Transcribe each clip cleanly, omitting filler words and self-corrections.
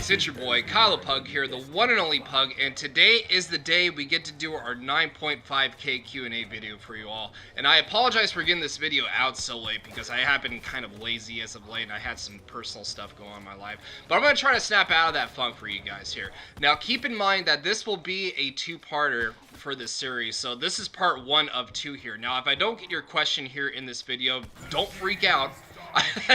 guys, it's your boy Kyle Pug here, the one and only Pug, and today is the day we get to do our 9.5K Q&A video for you all. And I apologize for getting this video out so late because I have been kind of lazy as of late and I had some personal stuff going on in my life. But I'm going to try to snap out of that funk for you guys here. Now keep in mind that this will be a two-parter for this series, so this is part 1 of 2 here. Now if I don't get your question here in this video, don't freak out.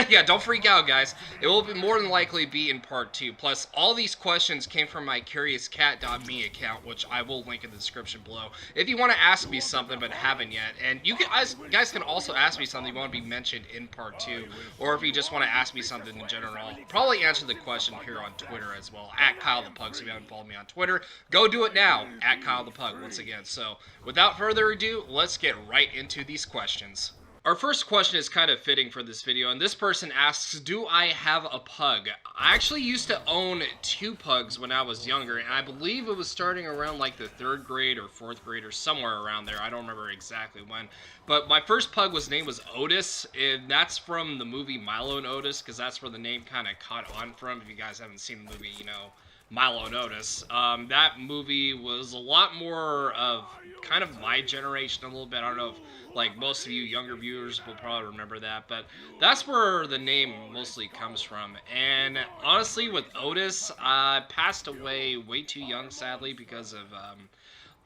Yeah, don't freak out, guys. It will be more than likely be in part 2. Plus, all these questions came from my CuriousCat.me account, which I will link in the description below. If you want to ask me something but haven't yet, and you guys can also ask me something you want to be mentioned in part 2, or if you just want to ask me something in general, I'll probably answer the question here on Twitter as well, at Kyle the Pug. So if you haven't followed me on Twitter, go do it now, at Kyle the Pug, once again. So, without further ado, let's get right into these questions. Our first question is kind of fitting for this video, and this person asks, do I have a pug? I actually used to own 2 pugs when I was younger, and I believe it was starting around like the 3rd grade or 4th grade or somewhere around there. I don't remember exactly when. But my first pug name was Otis, and that's from the movie Milo and Otis, because that's where the name kind of caught on from. If you guys haven't seen the movie, you know, Milo and Otis. That movie was a lot more of kind of my generation a little bit. I don't know if like most of you younger viewers will probably remember that, but that's where the name mostly comes from. And honestly, with Otis, passed away way too young, sadly, because of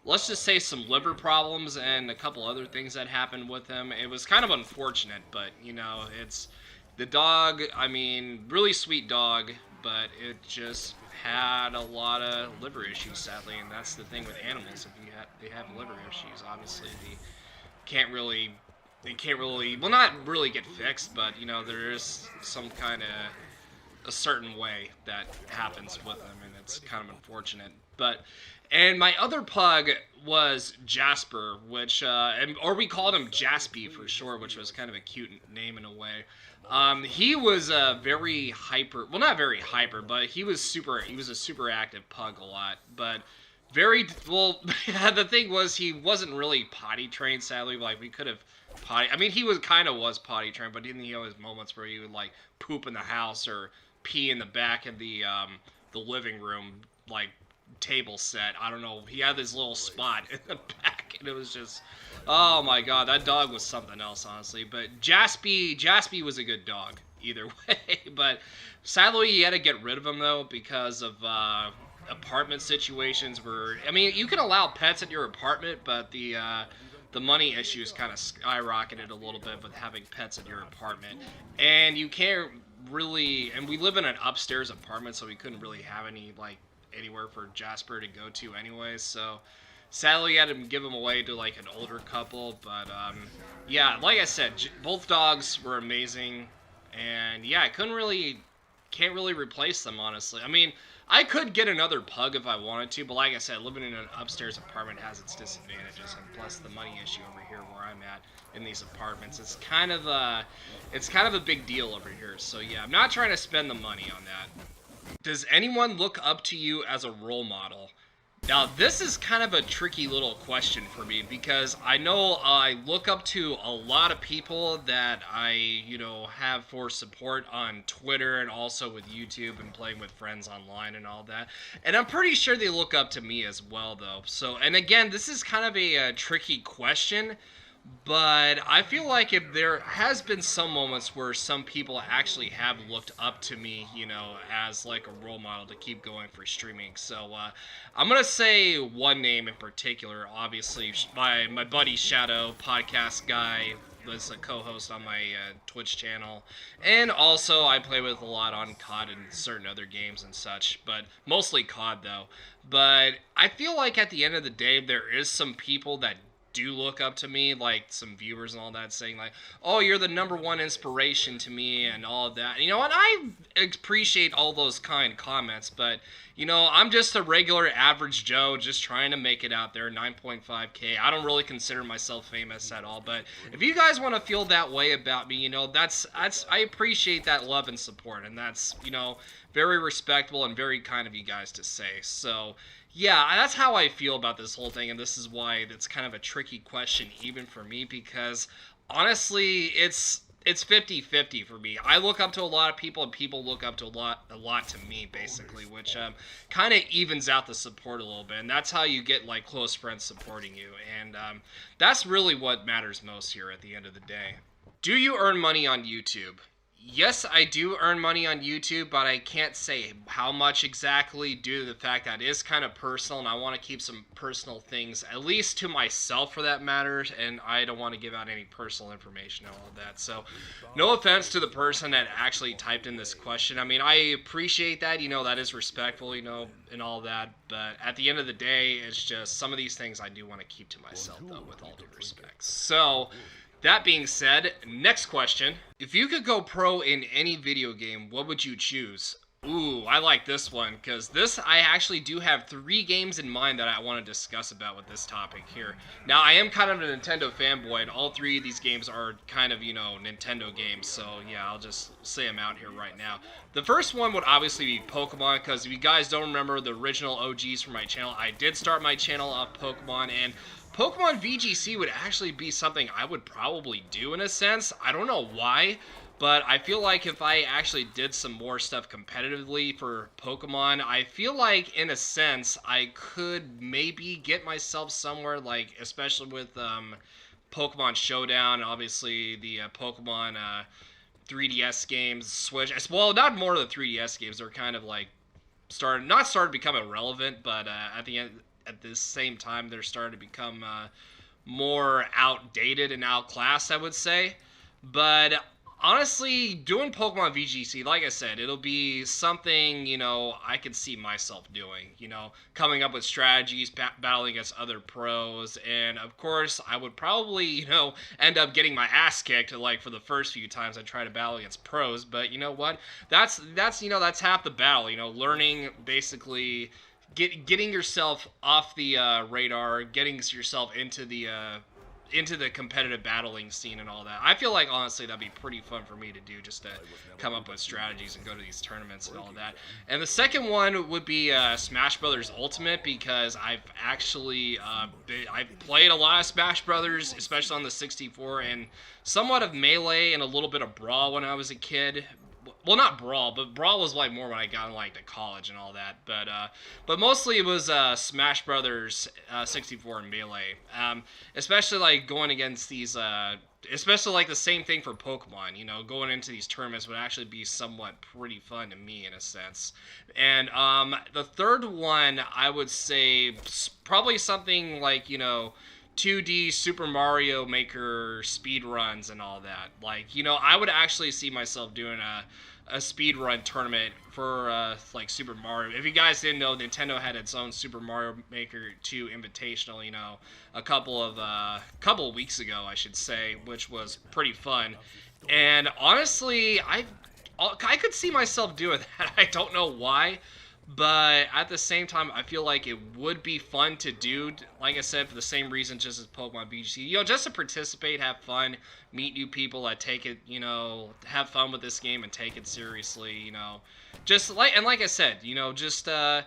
let's just say some liver problems and a couple other things that happened with him. It was kind of unfortunate, but you know, it's the dog. I mean, really sweet dog, but it just had a lot of liver issues, sadly, and that's the thing with animals. If they have liver issues, obviously they can't really, well, not really get fixed, but you know, there is some kind of a certain way that happens with them, and it's kind of unfortunate. And my other pug was Jasper, which or we called him Jaspy for short, which was kind of a cute name in a way. He was very hyper, well, not very hyper, but he was a super active pug a lot, but very, well, the thing was, he wasn't really potty trained, sadly. Like, we could have I mean, he was potty trained, but didn't he have his moments where he would, like, poop in the house or pee in the back of the living room, like, table set. I don't know. He had this little spot in the back, and it was just, oh my god, that dog was something else, honestly. But Jaspy was a good dog, either way. But sadly, you had to get rid of him, though, because of apartment situations where, I mean, you can allow pets in your apartment, but the money issues kind of skyrocketed a little bit with having pets in your apartment. And you can't really, and we live in an upstairs apartment, so we couldn't really have any, like, anywhere for Jasper to go to anyway, so sadly I had to give him away to like an older couple. But yeah, like I said, both dogs were amazing, and yeah, can't really replace them, honestly. I mean, I could get another pug if I wanted to, but like I said, living in an upstairs apartment has its disadvantages, and plus the money issue over here where I'm at in these apartments, it's kind of a big deal over here. So yeah, I'm not trying to spend the money on that. Does anyone look up to you as a role model? Now, this is kind of a tricky little question for me, because I know I look up to a lot of people that I, you know, have for support on Twitter and also with YouTube and playing with friends online and all that. And I'm pretty sure they look up to me as well, though. So, and again, this is kind of a tricky question, but I feel like if there has been some moments where some people actually have looked up to me, you know, as like a role model to keep going for streaming. So I'm going to say one name in particular. Obviously, my buddy Shadow, podcast guy, was a co-host on my Twitch channel. And also I play with a lot on COD and certain other games and such, but mostly COD though. But I feel like at the end of the day, there is some people that do look up to me, like some viewers and all that, saying like, oh, you're the #1 inspiration to me and all of that. You know, and I appreciate all those kind comments, but you know, I'm just a regular average Joe just trying to make it out there. 9.5K. I don't really consider myself famous at all, but if you guys want to feel that way about me, you know, that's I appreciate that love and support, and that's, you know, very respectable and very kind of you guys to say. So yeah, that's how I feel about this whole thing, and this is why it's kind of a tricky question even for me, because honestly, it's it's 50-50 for me. I look up to a lot of people, and people look up to a lot to me, basically, which kind of evens out the support a little bit, and that's how you get like close friends supporting you, and that's really what matters most here at the end of the day. Do you earn money on YouTube? Yes, I do earn money on YouTube, but I can't say how much exactly due to the fact that it is kind of personal, and I want to keep some personal things, at least to myself for that matter, and I don't want to give out any personal information and all of that. So, no offense to the person that actually typed in this question. I mean, I appreciate that, that is respectful, and all that, but at the end of the day, it's just some of these things I do want to keep to myself, though, with all due respect. So, that being said, next question. If you could go pro in any video game, what would you choose? Ooh, I like this one, because I actually do have 3 games in mind that I want to discuss about with this topic here. Now, I am kind of a Nintendo fanboy, and all 3 of these games are kind of, Nintendo games, so yeah, I'll just say them out here right now. The first one would obviously be Pokemon, because if you guys don't remember the original OGs from my channel, I did start my channel off Pokemon, and Pokemon VGC would actually be something I would probably do in a sense. I don't know why, but I feel like if I actually did some more stuff competitively for Pokemon, I feel like in a sense I could maybe get myself somewhere, like especially with Pokemon Showdown and obviously the Pokemon 3DS games, Switch. Well, not more of the 3DS games. They're kind of like started to become irrelevant, but at the same time, they're starting to become more outdated and outclassed, I would say. But honestly, doing Pokemon VGC, like I said, it'll be something, I could see myself doing, coming up with strategies, battling against other pros, and of course, I would probably, end up getting my ass kicked, like, for the first few times I try to battle against pros, but you know what? That's half the battle, learning, basically, getting yourself off the radar, getting yourself into the competitive battling scene and all that. I feel like honestly that'd be pretty fun for me to do, just to come up with strategies and go to these tournaments and all that. And the second one would be Smash Brothers Ultimate, because I've actually I've played a lot of Smash Brothers, especially on the 64, and somewhat of Melee and a little bit of Brawl when I was a kid. Well, not Brawl, but Brawl was like more when I got like to college and all that. But mostly it was Smash Brothers 64 and Melee. Especially like going against these, especially like the same thing for Pokemon. Going into these tournaments would actually be somewhat pretty fun to me in a sense. And the third one I would say probably something like 2D Super Mario Maker speed runs and all that. Like, I would actually see myself doing a speed run tournament for like Super Mario. If you guys didn't know, Nintendo had its own Super Mario Maker 2 Invitational, a couple of weeks ago, I should say, which was pretty fun. And honestly, I could see myself doing that. I don't know why. But at the same time, I feel like it would be fun to do, like I said, for the same reason just as Pokemon VGC. Just to participate, have fun, meet new people that take it, have fun with this game and take it seriously, Just like I said, just at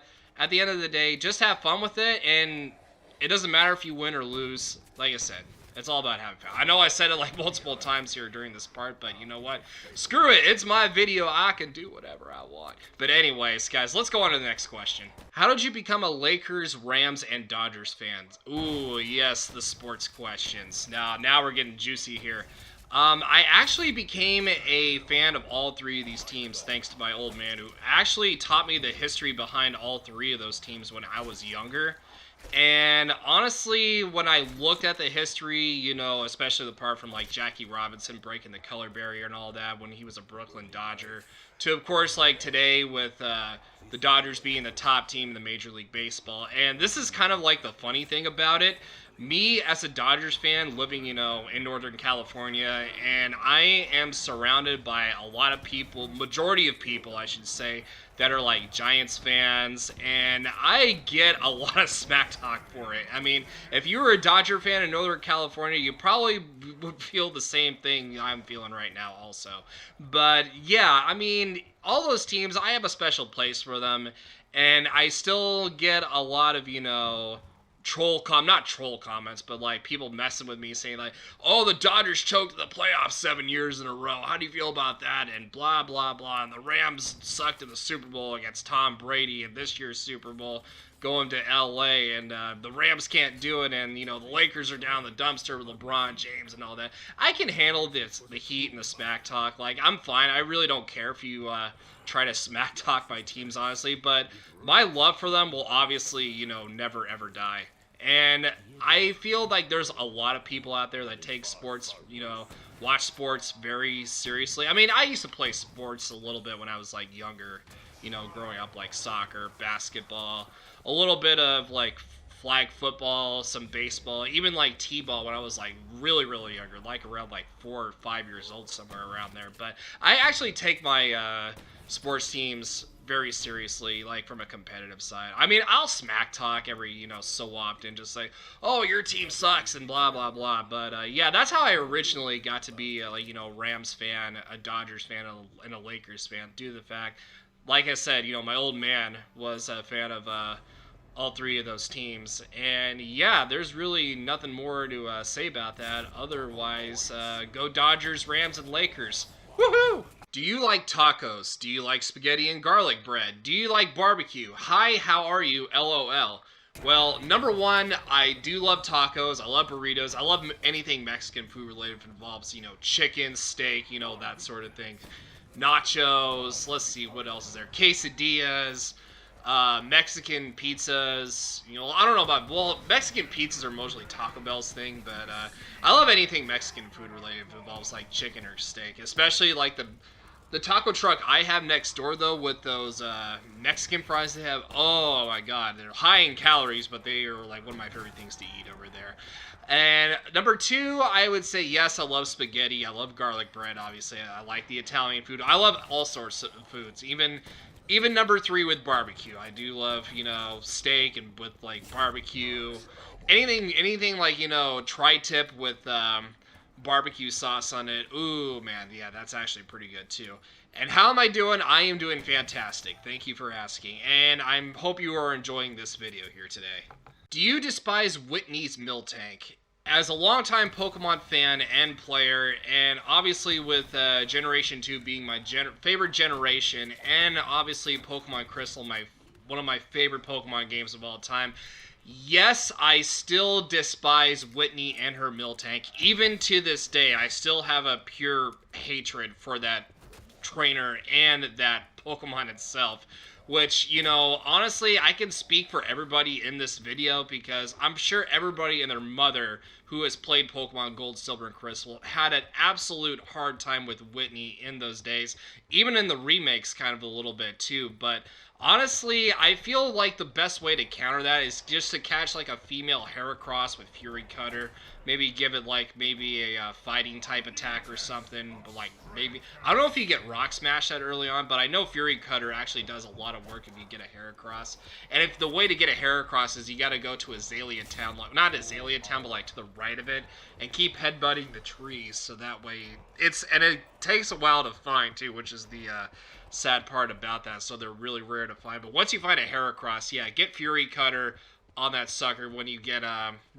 the end of the day, just have fun with it, and it doesn't matter if you win or lose. Like I said, it's all about having fun. I know I said it like multiple times here during this part, but you know what? Screw it. It's my video. I can do whatever I want. But anyways, guys, let's go on to the next question. How did you become a Lakers, Rams, and Dodgers fan? Ooh, yes, the sports questions. Now we're getting juicy here. I actually became a fan of all 3 of these teams thanks to my old man, who actually taught me the history behind all 3 of those teams when I was younger. And honestly, when I looked at the history, especially the part from like Jackie Robinson breaking the color barrier and all that when he was a Brooklyn Dodger, to of course like today with the Dodgers being the top team in the Major League Baseball. And this is kind of like the funny thing about it. Me as a Dodgers fan living, in Northern California, and I am surrounded by a lot of people, majority of people, I should say, that are like Giants fans, and I get a lot of smack talk for it. I mean, if you were a Dodger fan in Northern California, you probably would feel the same thing I'm feeling right now also. But yeah, I mean, all those teams, I have a special place for them, and I still get a lot of, not troll comments, but like people messing with me saying like, oh, the Dodgers choked the playoffs 7 years in a row. How do you feel about that? And blah, blah, blah. And the Rams sucked in the Super Bowl against Tom Brady in this year's Super Bowl going to LA, and the Rams can't do it, and, you know, the Lakers are down the dumpster with LeBron James and all that. I can handle the heat and the smack talk. Like, I'm fine. I really don't care if you try to smack talk my teams, honestly, but my love for them will obviously, you know, never ever die. And I feel like there's a lot of people out there that take sports, you know, watch sports very seriously. I mean, I used to play sports a little bit when I was, like, younger, you know, growing up, like soccer, basketball, a little bit of, like, flag football, some baseball, even, like, t-ball when I was, like, really, really younger, like, around, like, 4 or 5 years old, somewhere around there. But I actually take my sports teams very seriously, like, from a competitive side. I mean, I'll smack talk every, you know, so often, just say, oh, your team sucks, and blah, blah, blah. But, yeah, that's how I originally got to be, like, you know, Rams fan, a Dodgers fan, and a Lakers fan, due to the fact, like I said, you know, my old man was a fan of all three of those teams. And, yeah, there's really nothing more to say about that. Otherwise, go Dodgers, Rams, and Lakers. Woohoo! Do you like tacos? Do you like spaghetti and garlic bread? Do you like barbecue? Hi, how are you? LOL. Well, number one, I do love tacos. I love burritos. I love anything Mexican food related that involves, you know, chicken, steak, you know, that sort of thing. Nachos. Let's see, what else is there? Quesadillas. Mexican pizzas. You know, I don't know about, well, Mexican pizzas are mostly Taco Bell's thing, but I love anything Mexican food related that involves, like, chicken or steak. Especially, like, the taco truck I have next door, though, with those Mexican fries they have, oh my god, they're high in calories, but they are, like, one of my favorite things to eat over there. And number two, I would say, yes, I love spaghetti. I love garlic bread, obviously. I like the Italian food. I love all sorts of foods, even number three with barbecue. I do love, you know, steak and with, like, barbecue. Anything like, you know, tri-tip with barbecue sauce on it. Ooh, man, yeah, that's actually pretty good too. And how am I doing? I am doing fantastic. Thank you for asking. And I hope you are enjoying this video here today. Do you despise Whitneys Miltank? As a longtime Pokemon fan and player, and obviously with Generation 2 being my favorite generation, and obviously Pokemon Crystal, one of my favorite Pokemon games of all time, yes, I still despise Whitney and her Miltank. Even to this day, I still have a pure hatred for that trainer and that Pokemon itself. Which, you know, honestly, I can speak for everybody in this video because I'm sure everybody and their mother who has played Pokemon Gold, Silver, and Crystal had an absolute hard time with Whitney in those days. Even in the remakes kind of a little bit too. But honestly, I feel like the best way to counter that is just to catch like a female Heracross with Fury Cutter. Maybe give it like maybe a fighting type attack or something. But like maybe, I don't know if you get Rock Smash that early on, but I know Fury Cutter actually does a lot of work if you get a Heracross. And if the way to get a Heracross is you got to go to Azalea Town, like, not Azalea Town, but like to the right of it, and keep headbutting the trees, so that way and it takes a while to find too, which is the sad part about that, so they're really rare to find. But once you find a Heracross, yeah, get Fury Cutter on that sucker when you get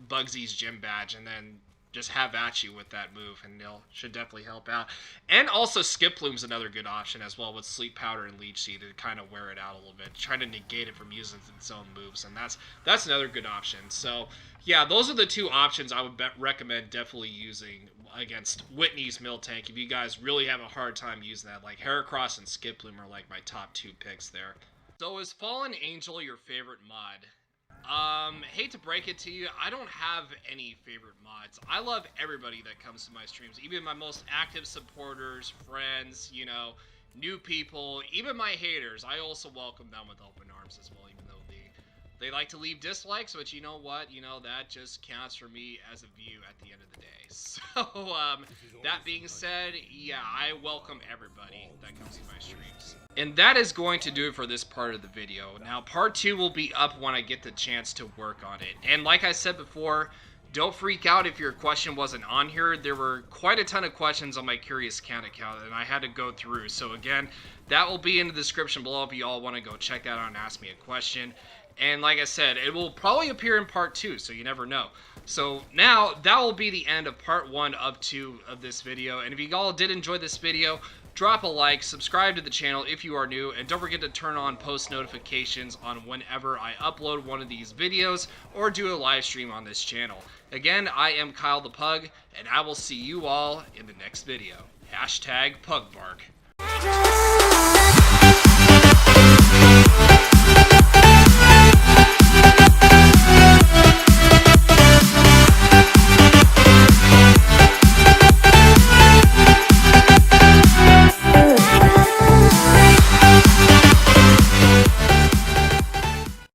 Bugsy's gym badge, and then just have at you with that move, and they'll should definitely help out. And also Skiploom's another good option as well with Sleep Powder and Leech Seed to kind of wear it out a little bit, trying to negate it from using its own moves, and that's another good option. So yeah, those are the two options I would recommend definitely using against Whitney's Miltank if you guys really have a hard time using that. Like Heracross and Skiploom are like my top two picks there. So is Fallen Angel your favorite mod? Hate to break it to you, I don't have any favorite mods. I love everybody that comes to my streams, even my most active supporters, friends, you know, new people, even my haters. I also welcome them with open arms as well, even though they like to leave dislikes, but you know what? You know, that just counts for me as a view at the end of the day. So, that being said, yeah, I welcome everybody that comes to my streams. And that is going to do it for this part of the video. Now, part 2 will be up when I get the chance to work on it. And like I said before, don't freak out if your question wasn't on here. There were quite a ton of questions on my Curious Cat account, and I had to go through. So again, that will be in the description below if you all want to go check that out and ask me a question. And like I said, it will probably appear in part 2, so you never know. So now, that will be the end of part 1 up to of this video. And if you all did enjoy this video, drop a like, subscribe to the channel if you are new, and don't forget to turn on post notifications on whenever I upload one of these videos or do a live stream on this channel. Again, I am Kyle the Pug, and I will see you all in the next video. #PugBark.